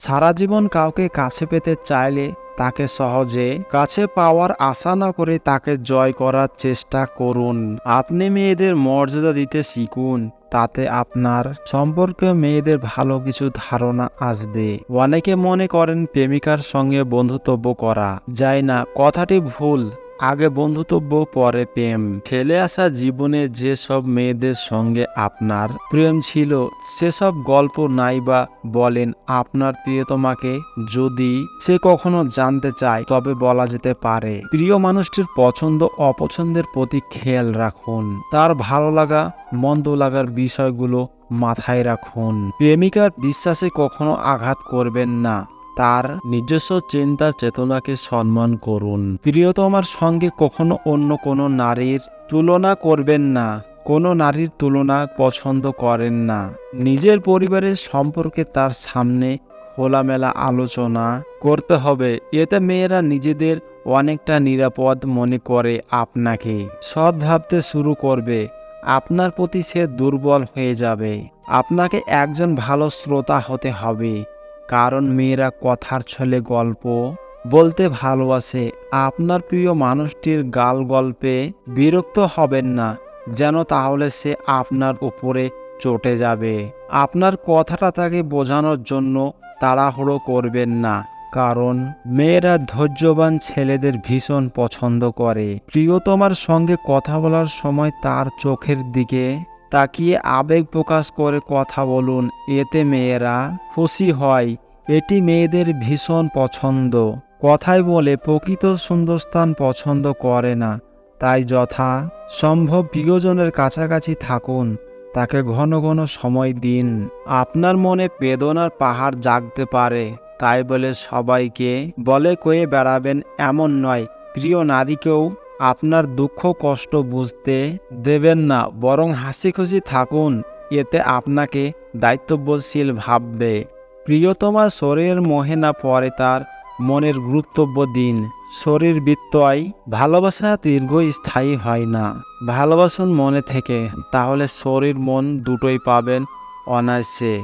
সারা জীবন কাউকে কাছে পেতে চাইলে তাকে সহজে কাছে পাওয়ার আশা না করে তাকে জয় করার চেষ্টা করুন। আপনি মেয়েদের মর্যাদা দিতে শিখুন, তাতে আপনার সম্পর্কে মেয়েদের ভালো কিছু ধারণা আসবে। অনেকে মনে করেন প্রেমিকার সঙ্গে বন্ধুত্ব করা যায় না, কথাটি ভুল। আগে বন্ধুত্ব পরে প্রেম। ফেলে আসা জীবনে যেসব মেয়েদের সঙ্গে আপনার প্রেম ছিল সেসব গল্প নাই বা বলেন আপনার প্রিয়তমাকে। যদি সে কখনো জানতে চায় তবে বলা যেতে পারে। প্রিয় মানুষটির পছন্দ অপছন্দের প্রতি খেয়াল রাখুন, তার ভালো লাগা মন্দ লাগার বিষয়গুলো মাথায় রাখুন। প্রেমিকার বিশ্বাসে কখনো আঘাত করবেন না, তার নিজস্ব চিন্তা চেতনাকে সম্মান করুন। প্রিয়তমার সঙ্গে কখনো অন্য কোনো নারীর তুলনা করবেন না, কোনো নারীর তুলনা পছন্দ করেন না। নিজের পরিবারের সম্পর্কে তার সামনে খোলামেলা আলোচনা করতে হবে, এতে মেয়েরা নিজেদের অনেকটা নিরাপদ মনে করে আপনাকে সৎ ভাবতে শুরু করবে। আপনার প্রতি সে দুর্বল হয়ে যাবে। আপনাকে একজন ভালো শ্রোতা হতে হবে, কারণ মেয়েরা কথার ছলে গল্প বলতে ভালোবাসে। আপনার প্রিয় মানুষটির গাল গল্পে বিরক্ত হবেন না, যেন তাহলে সে আপনার উপরে চটে যাবে। আপনার কথাটা তাকে বোঝানোর জন্য তাড়াহুড়ো করবেন না, কারণ মেয়েরা ধৈর্যবান ছেলেদের ভীষণ পছন্দ করে। প্রিয়তমার সঙ্গে কথা বলার সময় তার চোখের দিকে তাকিয়ে আবেগ প্রকাশ করে কথা বলুন, এতে মেয়েরা খুশি হয়। এটি মেয়েদের ভীষণ পছন্দ। কথায় বলে প্রকৃত সুন্দরস্থান পছন্দ করে না, তাই যথা সম্ভব প্রিয়জনের কাছাকাছি থাকুন, তাকে ঘন ঘন সময় দিন। আপনার মনে বেদনার পাহাড় জাগতে পারে, তাই বলে সবাইকে বলে কয়ে বেড়াবেন এমন নয়। প্রিয় নারীকেও আপনার দুঃখ কষ্ট বুঝতে দেবেন না, বরং হাসি খুশি থাকুন, এতে আপনাকে দায়িত্ববোধশীল ভাববে। প্রিয়তমা শরীরের মোহে না পড়ে তার মনের গুরুত্বব্য দিন। শরীর বৃত্তয় ভালোবাসা দীর্ঘস্থায়ী হয় না। ভালোবাসুন মনে থেকে, তাহলে শরীর মন দুটোই পাবেন অনায়াসে।